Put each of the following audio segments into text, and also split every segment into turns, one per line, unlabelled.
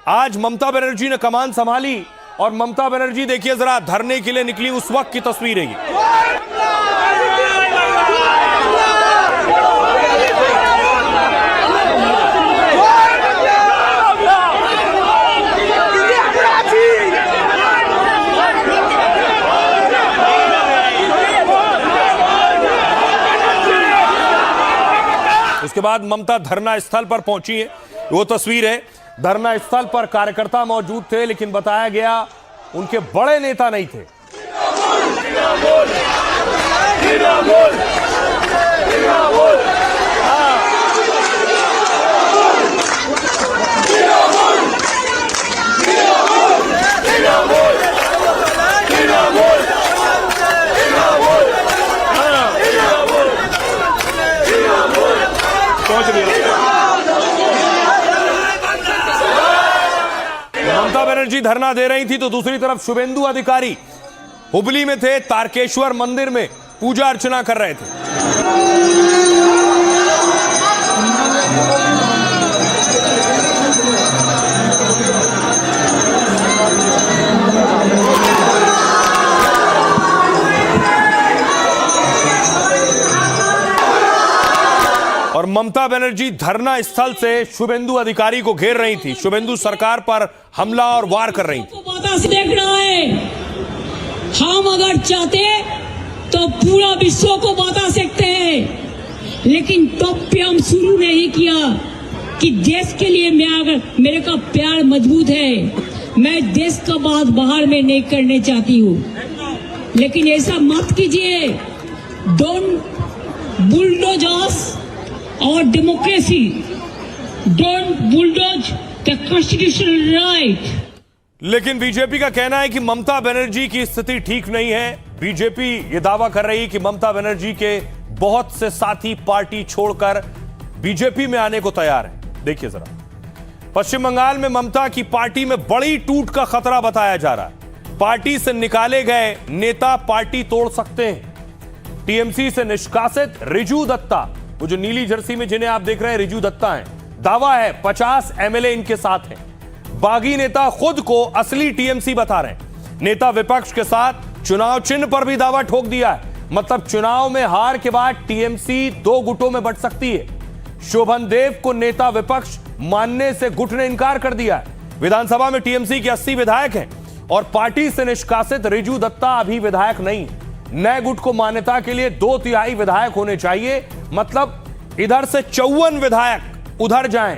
आज ममता बनर्जी ने कमान संभाली और ममता बनर्जी देखिए जरा धरने के लिए निकली उस वक्त की तस्वीर है ये। उसके बाद ममता धरना स्थल पर पहुंची है, वो तस्वीर है। धरना स्थल पर कार्यकर्ता मौजूद थे, लेकिन बताया गया उनके बड़े नेता नहीं थे। ममता बनर्जी धरना दे रही थी तो दूसरी तरफ शुभेंदु अधिकारी हुबली में थे, तारकेश्वर मंदिर में पूजा अर्चना कर रहे थे। और ममता बनर्जी धरना स्थल से शुभेंदु अधिकारी को घेर रही थी। शुभेंदु सरकार पर हमला और वार कर रही थी।
देखना है, हम अगर चाहते तो पूरा विश्व को बता सकते हैं, लेकिन तब पे हम शुरू नहीं किया कि देश के लिए मैं अगर मेरे का प्यार मजबूत है, मैं देश का बात बाहर में नहीं करने चाहती हूँ, लेकिन ऐसा मत कीजिए। डोंट बुलडोज अस और democracy, don't bulldoze the constitutional right.
लेकिन बीजेपी का कहना है कि ममता बनर्जी की स्थिति ठीक नहीं है। बीजेपी ये दावा कर रही है कि ममता बनर्जी के बहुत से साथी पार्टी छोड़कर बीजेपी में आने को तैयार है। देखिए जरा, पश्चिम बंगाल में ममता की पार्टी में बड़ी टूट का खतरा बताया जा रहा है। पार्टी से निकाले गए नेता पार्टी तोड़ सकते हैं। टीएमसी से निष्कासित रिजू दत्ता, वो जो नीली जर्सी में जिन्हें आप देख रहे हैं रिजू दत्ता हैं, दावा है 50 एमएलए इनके साथ हैं। बागी नेता खुद को असली टीएमसी बता रहे हैं। नेता विपक्ष के साथ चुनाव चिन्ह पर भी दावा ठोक दिया है। मतलब चुनाव में हार के बाद टीएमसी 2 गुटों में बंट सकती है। शोभन देव को नेता विपक्ष मानने से गुट ने इनकार कर दिया है। विधानसभा में टीएमसी के 80 विधायक हैं और पार्टी से निष्कासित रिजू दत्ता अभी विधायक नहीं है। नए गुट को मान्यता के लिए 2/3 विधायक होने चाहिए। मतलब इधर से 54 विधायक उधर जाएं,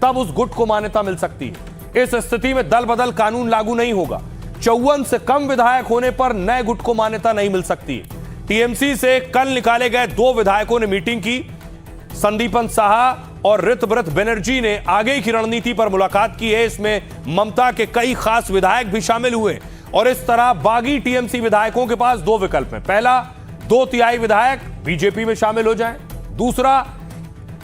तब उस गुट को मान्यता मिल सकती है। इस स्थिति में दल बदल कानून लागू नहीं होगा। 54 से कम विधायक होने पर नए गुट को मान्यता नहीं मिल सकती है। टीएमसी से कल निकाले गए 2 विधायकों ने मीटिंग की। संदीपन साहा और ऋतव्रत बनर्जी ने आगे की रणनीति पर मुलाकात की है। इसमें ममता के कई खास विधायक भी शामिल हुए और इस तरह बागी टीएमसी विधायकों के पास 2 विकल्प हैं। पहला, 2/3 विधायक बीजेपी में शामिल हो जाएं। दूसरा,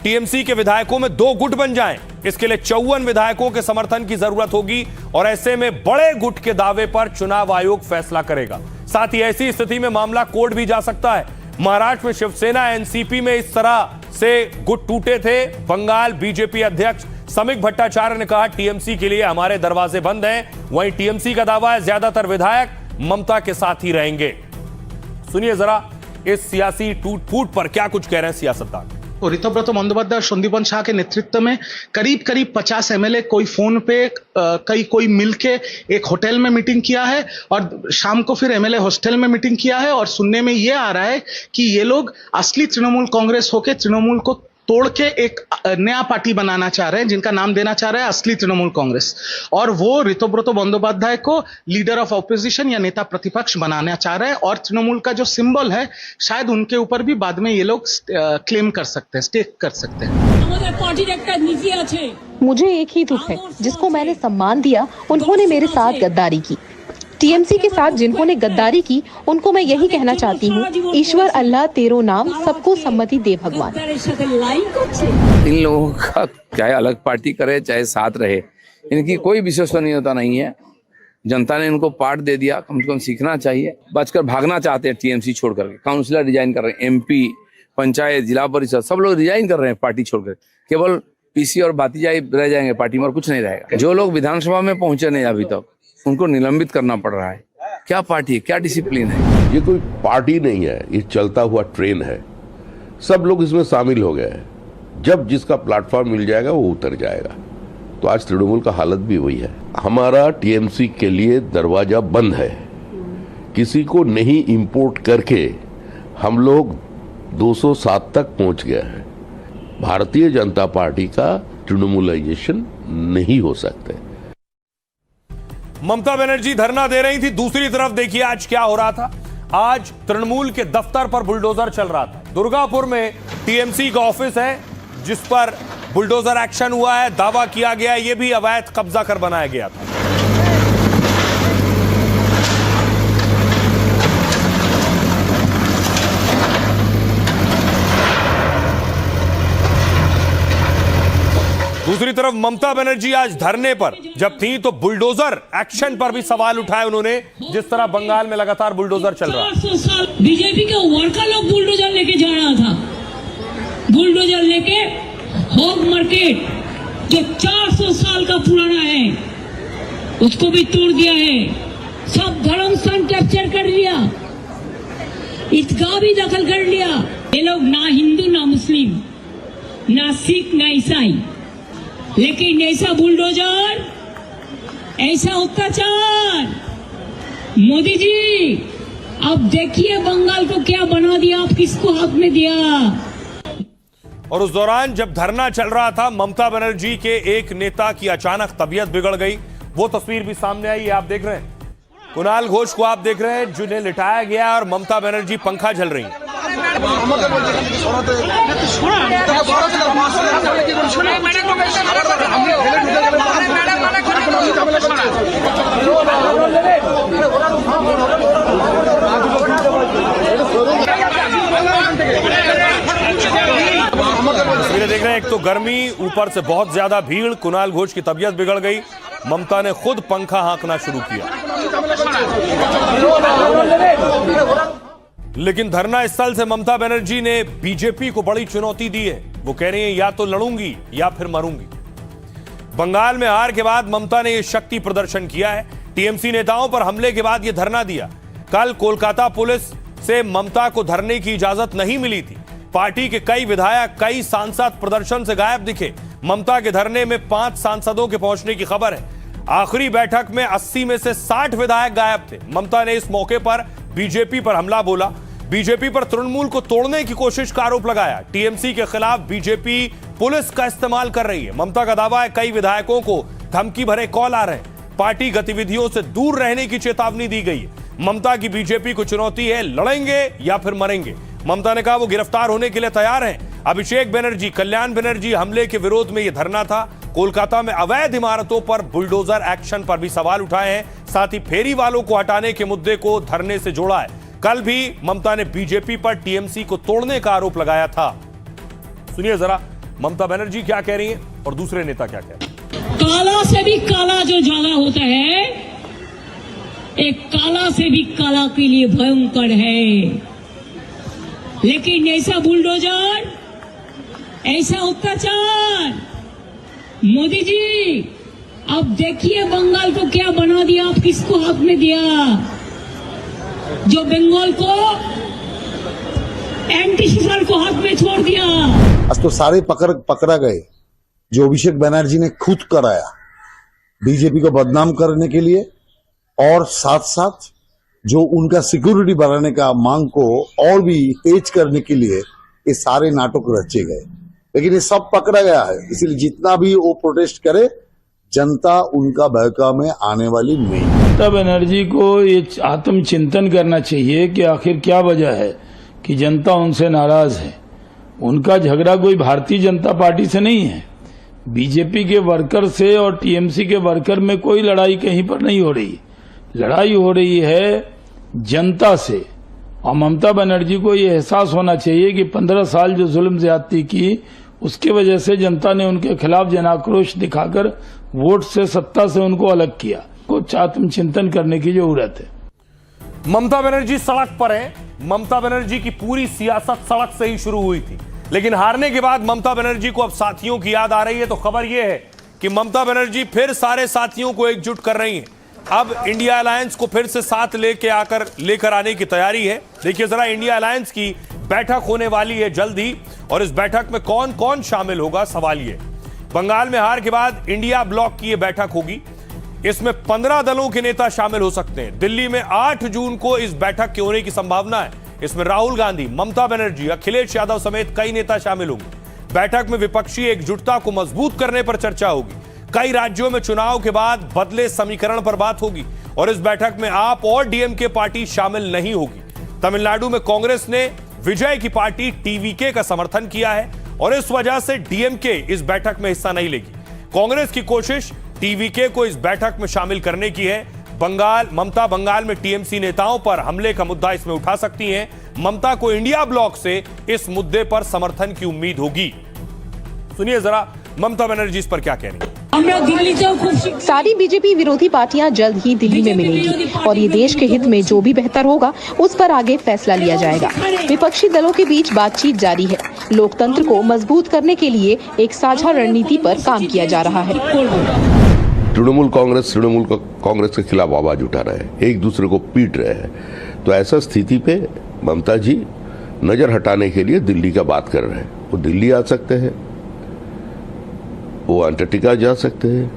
टीएमसी के विधायकों में 2 गुट बन जाएं। इसके लिए 54 विधायकों के समर्थन की जरूरत होगी और ऐसे में बड़े गुट के दावे पर चुनाव आयोग फैसला करेगा। साथ ही ऐसी स्थिति में मामला कोर्ट भी जा सकता है। महाराष्ट्र में शिवसेना एनसीपी में इस तरह से गुट टूटे थे। बंगाल बीजेपी अध्यक्ष समीक भट्टाचार्य ने कहा, टीएमसी के लिए हमारे दरवाजे बंद हैं। वहीं टीएमसी का दावा है ज्यादातर विधायक ममता के साथ ही रहेंगे। सुनिए जरा इस सियासी टूट फूट पर क्या कुछ कह रहे हैं सियासतदान।
ऋतव्रत बंदोपाध्याय और संदीपन शाह के नेतृत्व में करीब 50 एमएलए कोई फोन पे कोई मिलके एक होटल में मीटिंग किया है और शाम को फिर एमएलए हॉस्टल में मीटिंग किया है। और सुनने में ये आ रहा है कि ये लोग असली तृणमूल कांग्रेस होके तृणमूल को तोड़ के एक नया पार्टी बनाना चाह रहे हैं, जिनका नाम देना चाह रहे हैं असली तृणमूल कांग्रेस। और वो ऋतव्रत बंदोपाध्याय को लीडर ऑफ ऑपोजिशन या नेता प्रतिपक्ष बनाना चाह रहे हैं। और तृणमूल का जो सिंबल है, शायद उनके ऊपर भी बाद में ये लोग क्लेम कर सकते हैं, स्टेक कर सकते हैं।
मुझे एक ही दुख है, जिसको मैंने सम्मान दिया उन्होंने मेरे साथ गद्दारी की। टीएमसी के साथ जिन्होंने गद्दारी की उनको मैं यही कहना चाहती हूँ, ईश्वर अल्लाह तेरो नाम, सबको सम्मति दे भगवान।
इन लोगों का चाहे अलग पार्टी करे चाहे साथ रहे, इनकी कोई विश्वसनीयता नहीं है। जनता ने इनको पार्ट दे दिया, कम से कम सीखना चाहिए। बचकर भागना चाहते हैं टीएमसी छोड़ करके। काउंसिलर रिजाइन कर रहे हैं, एमपी, पंचायत, जिला परिषद, सब लोग रिजाइन कर रहे हैं पार्टी छोड़कर। केवल पीसी और भातीजाई रह जाएंगे पार्टी में और कुछ नहीं रहेगा। जो लोग विधानसभा में पहुंचे नहीं अभी तक, उनको निलंबित करना पड़ रहा है। क्या पार्टी है, क्या डिसिप्लिन है?
ये कोई पार्टी नहीं है, ये चलता हुआ ट्रेन है। सब लोग इसमें शामिल हो गए हैं। जब जिसका प्लेटफॉर्म मिल जाएगा वो उतर जाएगा। तो आज तृणमूल का हालत भी वही है। हमारा टीएमसी के लिए दरवाजा बंद है। किसी को नहीं इंपोर्ट करके हम लोग 207 तक पहुंच गए हैं। भारतीय जनता पार्टी का तृणमूलाइजेशन नहीं हो सकता।
ममता बनर्जी धरना दे रही थी, दूसरी तरफ देखिए आज क्या हो रहा था। आज तृणमूल के दफ्तर पर बुलडोजर चल रहा था। दुर्गापुर में टीएमसी का ऑफिस है जिस पर बुलडोजर एक्शन हुआ है। दावा किया गया है ये भी अवैध कब्जा कर बनाया गया था। दूसरी तरफ ममता बनर्जी आज धरने पर जब थी तो बुलडोजर एक्शन पर भी सवाल उठाए उन्होंने, जिस तरह बंगाल में लगातार बुलडोजर चल रहा है।
400 साल बीजेपी के वर्कर लोग बुलडोजर लेके जा रहा था। बुलडोजर लेके हॉग मार्केट जो 400 साल का पुराना है उसको भी तोड़ दिया है। सब धर्म स्थान कैप्चर कर लिया, ईदगाह भी दखल कर लिया। ये लोग ना हिंदू ना मुस्लिम ना सिख ना ईसाई, लेकिन ऐसा बुलडोजर, ऐसा अत्याचार। मोदी जी अब देखिए बंगाल को क्या बना दिया, आप किसको हाथ में दिया।
और उस दौरान जब धरना चल रहा था, ममता बनर्जी के एक नेता की अचानक तबीयत बिगड़ गई। वो तस्वीर भी सामने आई है, आप देख रहे हैं। कुणाल घोष को आप देख रहे हैं जिन्हें लिटाया गया और ममता बनर्जी पंखा झल रही है। देख रहे हैं, एक तो गर्मी, ऊपर से बहुत ज्यादा भीड़। कुणाल घोष की तबीयत बिगड़ गई, ममता ने खुद पंखा हाँकना शुरू किया। लेकिन धरना स्थल से ममता बनर्जी ने बीजेपी को बड़ी चुनौती दी है। वो कह रही हैं या तो लड़ूंगी या फिर मरूंगी। बंगाल में हार के बाद ममता ने यह शक्ति प्रदर्शन किया है। टीएमसी नेताओं पर हमले के बाद यह धरना दिया। कल कोलकाता पुलिस से ममता को धरने की इजाजत नहीं मिली थी। पार्टी के कई विधायक, कई सांसद प्रदर्शन से गायब दिखे। ममता के धरने में 5 सांसदों के पहुंचने की खबर है। आखिरी बैठक में 80 में से 60 विधायक गायब थे। ममता ने इस मौके पर बीजेपी पर हमला बोला। बीजेपी पर तृणमूल को तोड़ने की कोशिश का आरोप लगाया। टीएमसी के खिलाफ बीजेपी पुलिस का इस्तेमाल कर रही है। ममता का दावा है कई विधायकों को धमकी भरे कॉल आ रहे हैं। पार्टी गतिविधियों से दूर रहने की चेतावनी दी गई है। ममता की बीजेपी को चुनौती है, लड़ेंगे या फिर मरेंगे। ममता ने कहा वो गिरफ्तार होने के लिए तैयार हैं। अभिषेक बनर्जी, कल्याण बनर्जी हमले के विरोध में यह धरना था। कोलकाता में अवैध इमारतों पर बुलडोजर एक्शन पर भी सवाल उठाए हैं। साथ ही फेरी वालों को हटाने के मुद्दे को धरने से जोड़ा है। कल भी ममता ने बीजेपी पर टीएमसी को तोड़ने का आरोप लगाया था। सुनिए जरा ममता बनर्जी क्या कह रही हैं और दूसरे नेता क्या कह रहे हैं।
काला से भी काला जो ज्यादा होता है, एक काला से भी काला के लिए भयंकर है। लेकिन ऐसा बुलडोजर, ऐसा अत्याचार, मोदी जी अब देखिए बंगाल को क्या बना दिया, आप किसको हाथ में दिया। जो बंगाल को एंटी सोशल को हाथ में छोड़ दिया।
आज तो सारे पकड़ा गए जो अभिषेक बनर्जी ने खुद कराया बीजेपी को बदनाम करने के लिए, और साथ साथ जो उनका सिक्योरिटी बढ़ाने का मांग को और भी तेज करने के लिए ये सारे नाटक रचे गए। लेकिन ये सब पकड़ा गया है, इसलिए जितना भी वो प्रोटेस्ट करे जनता उनका बहका में आने वाली नहीं।
ममता बनर्जी को ये आत्मचिंतन करना चाहिए कि आखिर क्या वजह है कि जनता उनसे नाराज है। उनका झगड़ा कोई भारतीय जनता पार्टी से नहीं है, बीजेपी के वर्कर से और टीएमसी के वर्कर में कोई लड़ाई कहीं पर नहीं हो रही। लड़ाई हो रही है जनता से। और ममता बनर्जी को ये एहसास होना चाहिए कि 15 साल जो जुल्म ज्यादती की, उसके वजह से जनता ने उनके खिलाफ जनाक्रोश दिखाकर वोट से, सत्ता से उनको अलग किया। कुछ आत्मचिंतन करने की जरूरत है।
ममता बनर्जी सड़क पर है। ममता बनर्जी की पूरी सियासत सड़क से ही शुरू हुई थी। लेकिन हारने के बाद ममता बनर्जी को अब साथियों की याद आ रही है। तो खबर यह है कि ममता बनर्जी फिर सारे साथियों को एकजुट कर रही हैं। अब इंडिया अलायंस को फिर से साथ लेकर आने की तैयारी है। देखिए जरा, इंडिया अलायंस की बैठक होने वाली है जल्द ही, और इस बैठक में कौन कौन शामिल होगा, सवाल ये। बंगाल में हार के बाद इंडिया ब्लॉक की यह बैठक होगी। इसमें 15 दलों के नेता शामिल हो सकते हैं। दिल्ली में 8 जून को इस बैठक के होने की संभावना है। इसमें राहुल गांधी, ममता बनर्जी, अखिलेश यादव समेत कई नेता शामिल होंगे। बैठक में विपक्षी एकजुटता को मजबूत करने पर चर्चा होगी। कई राज्यों में चुनाव के बाद बदले समीकरण पर बात होगी, और इस बैठक में आप और डीएमके पार्टी शामिल नहीं होगी। तमिलनाडु में कांग्रेस ने विजय की पार्टी टीवीके का समर्थन किया है, और इस वजह से डीएमके इस बैठक में हिस्सा नहीं लेगी। कांग्रेस की कोशिश टीवीके को इस बैठक में शामिल करने की है। ममता बंगाल में टीएमसी नेताओं पर हमले का मुद्दा इसमें उठा सकती हैं। ममता को इंडिया ब्लॉक से इस मुद्दे पर समर्थन की उम्मीद होगी। सुनिए जरा ममता बनर्जी इस पर क्या कह रही है।
सारी बीजेपी विरोधी पार्टियां जल्द ही दिल्ली में मिलेंगी, और ये देश के हित में जो भी बेहतर होगा उस पर आगे फैसला लिया जाएगा। विपक्षी दलों के बीच बातचीत जारी है। लोकतंत्र को मजबूत करने के लिए एक साझा रणनीति पर काम किया जा रहा है।
तृणमूल कांग्रेस के खिलाफ आवाज उठा रहे हैं, एक दूसरे को पीट रहे हैं। तो ऐसा स्थिति पे ममता जी नजर हटाने के लिए दिल्ली का बात कर रहे हैं। वो दिल्ली आ सकते हैं, वो अंटार्कटिका जा सकते हैं,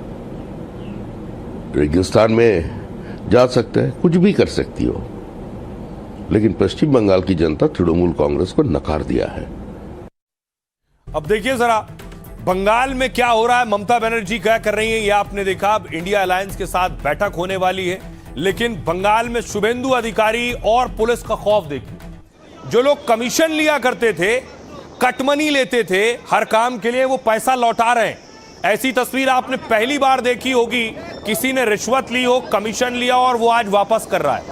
रेगिस्तान में जा सकते हैं, कुछ भी कर सकती हो। लेकिन पश्चिम बंगाल की जनता तृणमूल कांग्रेस को नकार दिया है।
अब देखिए जरा बंगाल में क्या हो रहा है, ममता बनर्जी क्या कर रही है, यह आपने देखा। अब इंडिया अलायंस के साथ बैठक होने वाली है, लेकिन बंगाल में शुभेंदु अधिकारी और पुलिस का खौफ देखिए। जो लोग कमीशन लिया करते थे, कटमनी लेते थे हर काम के लिए, वो पैसा लौटा रहे हैं। ऐसी तस्वीर आपने पहली बार देखी होगी, किसी ने रिश्वत ली हो, कमीशन लिया और वो आज वापस कर रहा है।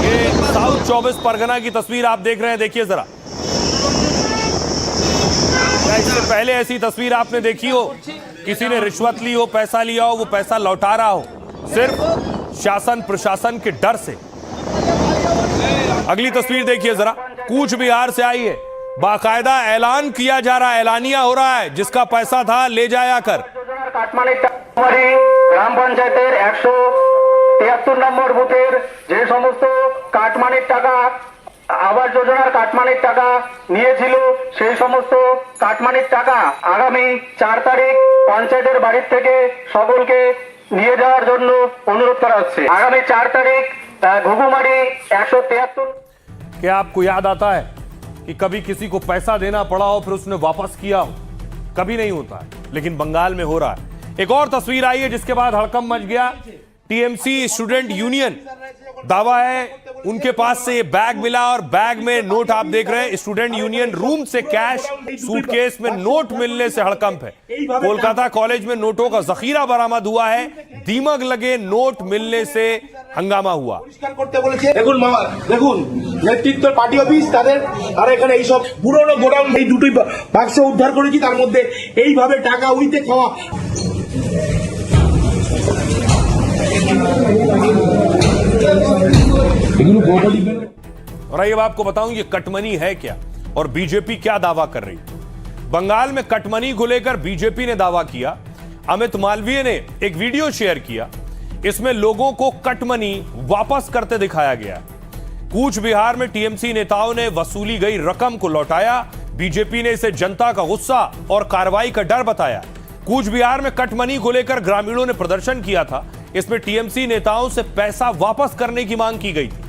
ये साउथ 24 परगना की तस्वीर आप देख रहे हैं, देखिए जरा। इससे पहले ऐसी तस्वीर आपने देखी हो, किसी ने रिश्वत ली हो, पैसा लिया हो, वो पैसा लौटा रहा हो, सिर्फ शासन प्रशासन के डर से। अगली तस्वीर देखिए जरा, कूच बिहार से आई है। बाकायदा ऐलान किया जा रहा है, ऐलानिया हो रहा है, जिसका पैसा था ले जाया कर।
গ্রাম পঞ্চায়েতের 173 নম্বর বুথের যে সমস্ত কাটমানির টাকা আবাস যোজনার কাটমানির টাকা নিয়েছিল, সেই সমস্ত কাটমানির টাকা আগামী 4 তারিখ পঞ্চায়েতের বাড়ির থেকে সকলকে নিয়ে যাওয়ার জন্য অনুরোধ করা হচ্ছে। আগামী 4 তারিখ ঘুঘুমারি 173।
क्या आपको याद आता है कि कभी किसी को पैसा देना पड़ा हो फिर उसने वापस किया हो? कभी नहीं होता है, लेकिन बंगाल में हो रहा है। एक और तस्वीर आई है जिसके बाद हड़कंप मच गया। टीएमसी स्टूडेंट यूनियन दावा है उनके पास से ये बैग मिला, और बैग में नोट आप देख रहे हैं। स्टूडेंट यूनियन रूम से कैश, सूटकेस में नोट मिलने से हड़कंप है। कोलकाता कॉलेज में नोटों का जखीरा बरामद हुआ है, दीमक लगे नोट मिलने से हंगामा हुआ।
দেখুন নেতৃত্ব পার্টি অফিস তাদের, আর এখানে এই সব পুরনো গোডাউন, এই দুটোই বাক্স উদ্ধার করেছি, তার মধ্যে এইভাবে টাকা উইতে খাওয়া।
और आइए अब आपको बताऊं ये कटमनी है क्या और बीजेपी क्या दावा कर रही है। बंगाल में कटमनी को लेकर बीजेपी ने दावा किया। अमित मालवीय ने एक वीडियो शेयर किया, इसमें लोगों को कटमनी वापस करते दिखाया गया। कूच बिहार में टीएमसी नेताओं ने वसूली गई रकम को लौटाया। बीजेपी ने इसे जनता का गुस्सा और कार्रवाई का डर बताया। कूच बिहार में कटमनी को लेकर ग्रामीणों ने प्रदर्शन किया था। इसमें टीएमसी नेताओं से पैसा वापस करने की मांग की गई थी।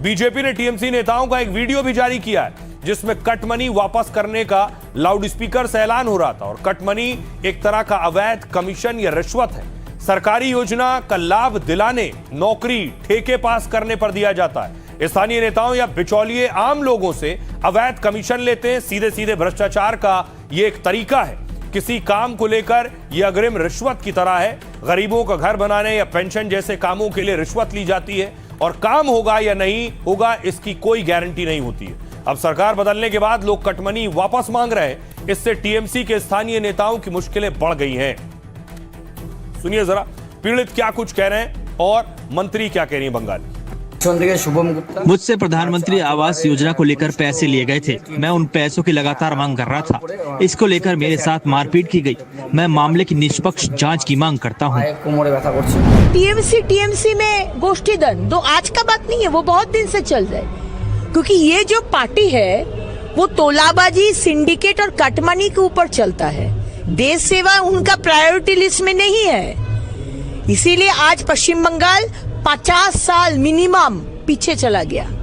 बीजेपी ने टीएमसी नेताओं का एक वीडियो भी जारी किया है, जिसमें कटमनी वापस करने का लाउडस्पीकर से ऐलान हो रहा था। और कटमनी एक तरह का अवैध कमीशन या रिश्वत है। सरकारी योजना का लाभ दिलाने, नौकरी, ठेके पास करने पर दिया जाता है। स्थानीय नेताओं या बिचौलिए आम लोगों से अवैध कमीशन लेते हैं। सीधे सीधे भ्रष्टाचार का यह एक तरीका है। किसी काम को लेकर यह अग्रिम रिश्वत की तरह है। गरीबों का घर बनाने या पेंशन जैसे कामों के लिए रिश्वत ली जाती है, और काम होगा या नहीं होगा इसकी कोई गारंटी नहीं होती है। अब सरकार बदलने के बाद लोग कटमनी वापस मांग रहे हैं। इससे टीएमसी के स्थानीय नेताओं की मुश्किलें बढ़ गई हैं। सुनिए जरा, पीड़ित क्या कुछ कह रहे हैं और मंत्री क्या कह रही है बंगाल की।
शुभम गुप्ता, मुझसे प्रधानमंत्री आवास योजना को लेकर पैसे लिए गए थे। मैं उन पैसों की लगातार मांग कर रहा था। इसको लेकर मेरे साथ मारपीट की गई। मैं मामले की निष्पक्ष जांच की मांग करता हूं।
टीएमसी में गोष्ठी दंड तो आज का बात नहीं है, वो बहुत दिन से चल रहा है। क्योंकि ये जो पार्टी है वो तोलाबाजी, सिंडिकेट और कटमनी के ऊपर चलता है। देश सेवा उनका प्रायोरिटी लिस्ट में नहीं है। इसीलिए आज पश्चिम बंगाल 50 साल मिनिमम पीछे चला गया।